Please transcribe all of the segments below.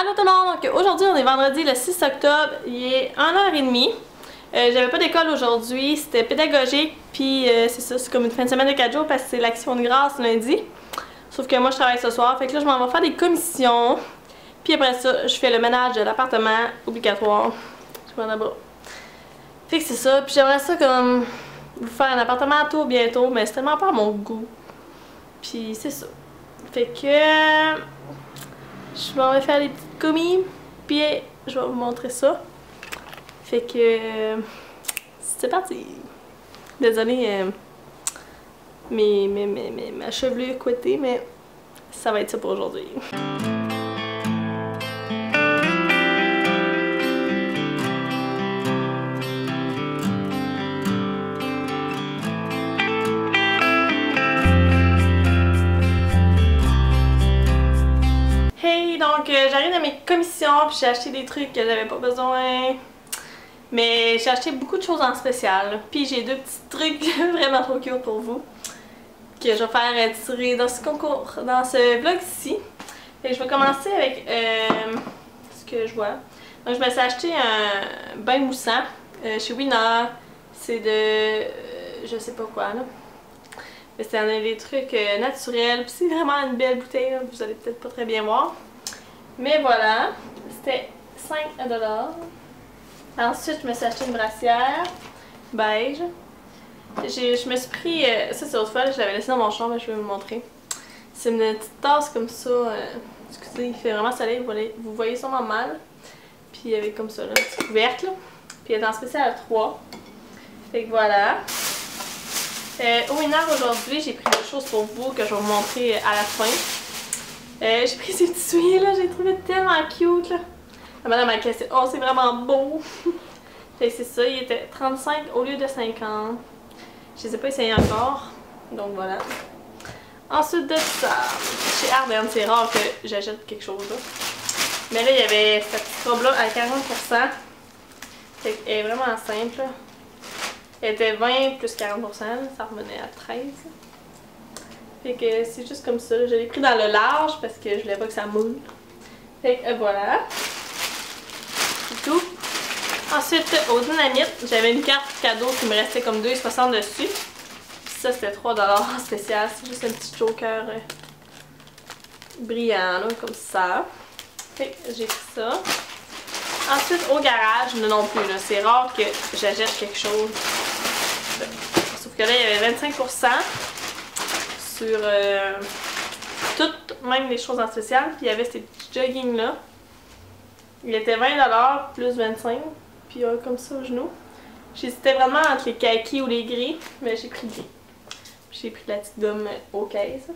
Allô tout le monde! Donc aujourd'hui on est vendredi le 6 octobre, il est 1h30. J'avais pas d'école aujourd'hui, c'était pédagogique, puis c'est ça, c'est comme une fin de semaine de 4 jours parce que c'est l'action de grâce lundi. Sauf que moi je travaille ce soir, fait que là je m'en vais faire des commissions. Puis après ça, je fais le ménage de l'appartement obligatoire. Je vais là-bas. Fait que c'est ça, puis j'aimerais ça comme vous faire un appartement à tour bientôt, mais c'est tellement pas à mon goût. Puis c'est ça. Fait que je m'en vais faire des petites commis, puis je vais vous montrer ça. Fait que c'est parti. Désolée, ma chevelure couettée, mais ça va être ça pour aujourd'hui. Donc j'arrive à mes commissions, puis j'ai acheté des trucs que j'avais pas besoin. Mais j'ai acheté beaucoup de choses en spécial. Puis j'ai deux petits trucs vraiment trop cute pour vous que je vais faire tirer dans ce concours, dans ce vlog ici. Et je vais commencer avec ce que je vois. Donc je me suis acheté un bain moussant chez Winner. C'est de je sais pas quoi là. Mais c'est des trucs naturels. Puis c'est vraiment une belle bouteille là. Vous allez peut-être pas très bien voir. Mais voilà, c'était 5 $. Ensuite, je me suis acheté une brassière beige. Je me suis pris, ça c'est autre fois, je l'avais laissé dans mon chambre, mais je vais vous montrer. C'est une petite tasse comme ça, excusez, il fait vraiment soleil, vous voyez sûrement mal. Puis il y avait comme ça, là, un petit couvercle. Puis elle est en spécial à 3. Fait que voilà. Au Winner aujourd'hui, j'ai pris des choses pour vous que je vais vous montrer à la fin. J'ai pris ces petits souliers là, j'ai trouvé tellement cute là. La madame a cassé, oh c'est vraiment beau! Fait que c'est ça, il était 35 au lieu de 50. Je les ai pas essayés encore, donc voilà. Ensuite de ça, chez Ardennes, c'est rare que j'achète quelque chose là. Mais là il y avait cette petite robe là à 40%. Fait qu'elle est vraiment simple. Elle était 20 plus 40%, ça revenait à 13. Fait que c'est juste comme ça. Je l'ai pris dans le large parce que je voulais pas que ça moule. Fait que voilà. C'est tout. Ensuite, au Dynamite, j'avais une carte cadeau qui me restait comme 2,60 dessus. Puis ça, c'était 3 $ en spécial. C'est juste un petit joker brillant, là, comme ça. Fait que j'ai pris ça. Ensuite, au garage, non plus. C'est rare que j'achète quelque chose. Sauf que là, il y avait 25%. Sur toutes, même les choses en spécial. Puis il y avait ces petits jogging là. Il était 20 $ plus 25. Puis comme ça au genou. J'hésitais vraiment entre les kakis ou les gris. Mais j'ai pris le gris. J'ai pris la petite gomme aux caisses.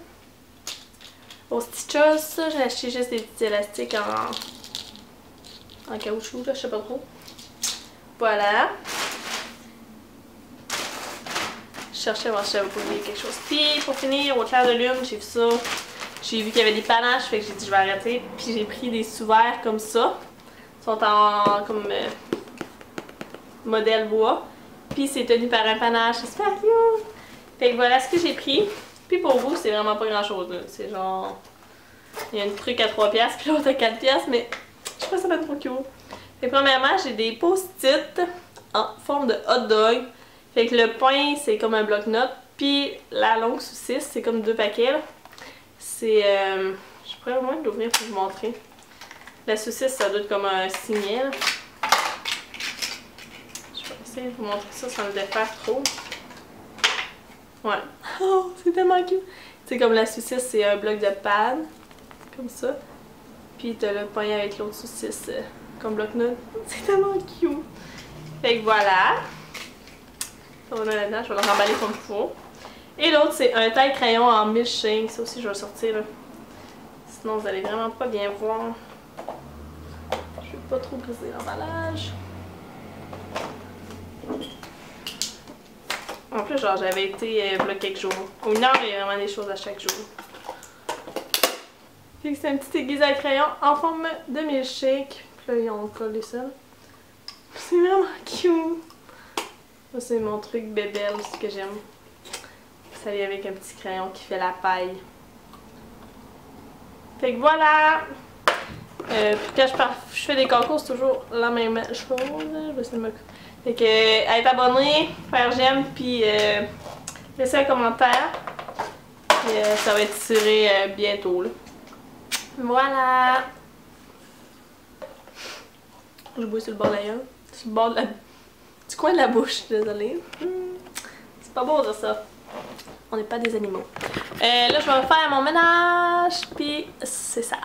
Au Stitches, ça j'ai acheté juste des petits élastiques en caoutchouc là, je sais pas trop. Voilà. Je cherchais à voir si j'avais oublié quelque chose. Puis pour finir, au clair de lune, j'ai vu ça. J'ai vu qu'il y avait des panaches, fait que j'ai dit je vais arrêter. Puis j'ai pris des sous-verres comme ça. Ils sont en comme modèle bois. Puis c'est tenu par un panache. C'est super cute! Fait que voilà ce que j'ai pris. Puis pour vous, c'est vraiment pas grand chose. C'est genre. Il y a un truc à 3$, puis l'autre à 4$, mais je trouve ça pas trop cute. Fait que premièrement, j'ai des post-it en forme de hot dog. Fait que le pain, c'est comme un bloc-notes. Puis la longue saucisse, c'est comme 2 paquets. C'est. Je pourrais au moins l'ouvrir pour vous montrer. La saucisse, ça doit être comme un signet. Je vais essayer de vous montrer ça sans le défaire trop. Ouais. Oh, c'est tellement cute! C'est comme la saucisse, c'est un bloc de pâte. Comme ça. Puis t'as le pain avec l'autre saucisse comme bloc-notes. C'est tellement cute! Fait que voilà. Ça va là-dedans, je vais le remballer comme il faut. Et l'autre, c'est un taille-crayon en milkshake. Ça aussi, je vais le sortir là. Sinon, vous allez vraiment pas bien voir. Je vais pas trop briser l'emballage. En plus, genre, j'avais été bloqué quelques jours. Au Nord, il y a vraiment des choses à chaque jour. Fait que c'est un petit aiguise à crayon en forme de milkshake. Puis là, ils ont collé ça. C'est vraiment cute. Ça, c'est mon truc bébelle, ce que j'aime. Ça vient avec un petit crayon qui fait la paille. Fait que voilà! Quand je fais des concours, c'est toujours la même chose. Je vais essayer de me... Fait que, être abonné, faire j'aime, puis laisser un commentaire. Puis ça va être tiré bientôt, là. Voilà! Je bois sur le bord de la gueule. Sur le bord de la... Du coin de la bouche, désolée. C'est pas beau de dire ça. On n'est pas des animaux. Là, je vais faire mon ménage, puis c'est ça.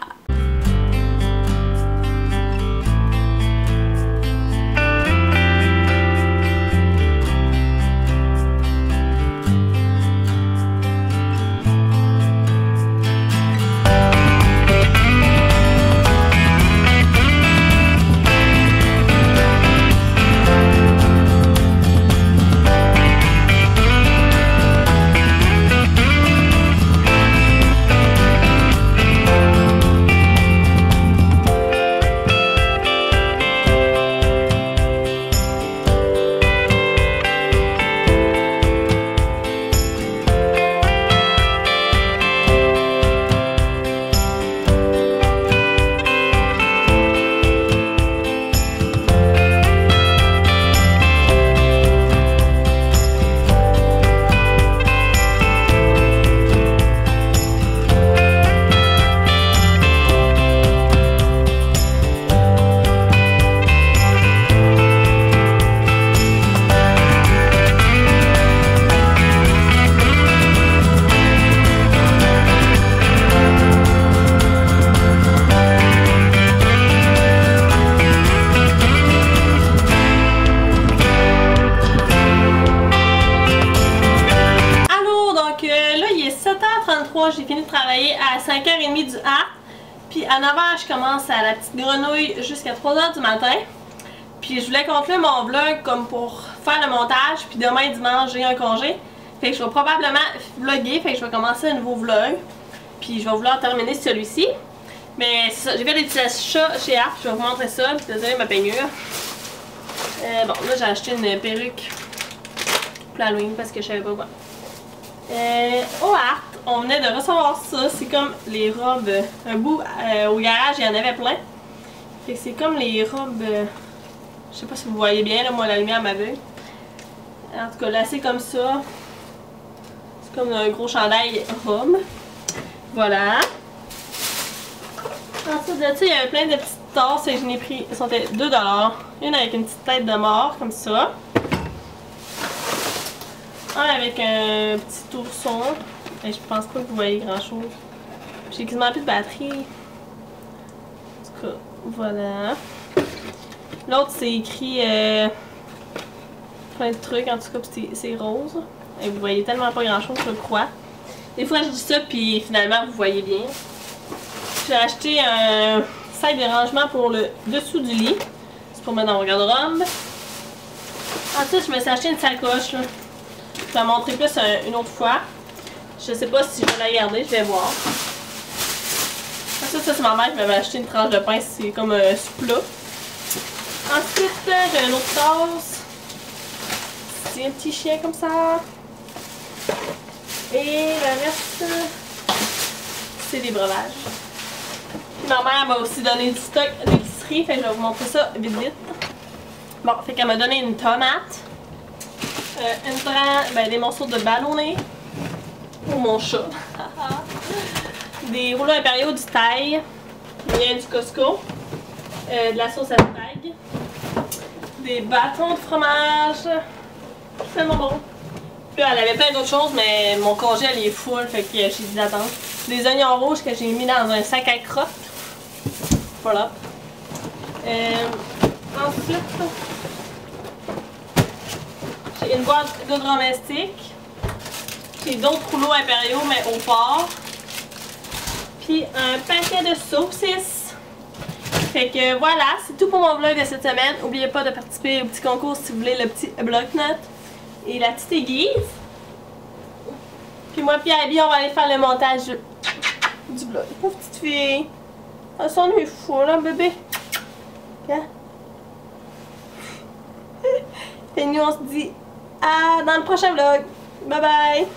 J'ai fini de travailler à 5h30 du art. Puis à 9h, je commence à la petite grenouille jusqu'à 3h du matin. Puis je voulais conclure mon vlog comme pour faire le montage. Puis demain, dimanche, j'ai un congé. Fait que je vais probablement vlogger. Fait que je vais commencer un nouveau vlog. Puis je vais vouloir terminer celui-ci. Mais c'est ça, j'ai fait des petits achats chez Art. Je vais vous montrer ça. Puis désolé ma peignure. Bon, là j'ai acheté une perruque pour l'Halloween parce que je savais pas quoi. Au Art, on venait de recevoir ça, c'est comme les robes, un bout au garage il y en avait plein. Fait que c'est comme les robes, je sais pas si vous voyez bien là, moi la lumière m'aveugle. En tout cas là c'est comme ça, c'est comme un gros chandail robe. Voilà. Ensuite de ça il y avait plein de petites tasses et je n'ai pris, elles sont 2$. Une avec une petite tête de mort comme ça. Un avec un petit ourson. Et je pense pas que vous voyez grand chose. J'ai quasiment plus de batterie. En tout cas, voilà. L'autre c'est écrit plein de trucs, en tout cas c'est rose. Et vous voyez tellement pas grand chose, je crois. Des fois je dis ça puis finalement vous voyez bien. J'ai acheté un sac de rangement pour le dessous du lit. C'est pour mettre dans mon garde-robe. Ensuite je me suis acheté une sacoche là. Je vais la montrer plus une autre fois. Je sais pas si je vais la garder, je vais voir. Ensuite, ça c'est ma mère qui m'avait acheté une tranche de pain, c'est comme un plat. Ensuite, j'ai une autre tasse. C'est un petit chien comme ça. Et le reste, c'est des breuvages. Puis ma mère m'a aussi donné du stock d'épicerie, fait que je vais vous montrer ça vite vite. Bon, fait qu'elle m'a donné une tomate. Des morceaux de ballonné pour mon chat. Des rouleaux impériaux du Thaï. Rien du Costco. De la sauce à spag. Des bâtons de fromage. C'est mon bon. Puis elle avait plein d'autres choses, mais mon congé il est full, fait que j'ai dit d'attendre. Des oignons rouges que j'ai mis dans un sac à crottes. Voilà. Ensuite, j'ai une boîte de domestique. J'ai d'autres rouleaux impériaux, mais au porc. Puis un paquet de saucisses. Fait que voilà, c'est tout pour mon vlog de cette semaine. N'oubliez pas de participer au petit concours si vous voulez le petit bloc-notes et la petite aiguise. Puis moi puis Abby, on va aller faire le montage du vlog. Pauvre petite fille. Elle s'ennuie fou, là, bébé. Hein? Et nous, on se dit à dans le prochain vlog. Bye bye!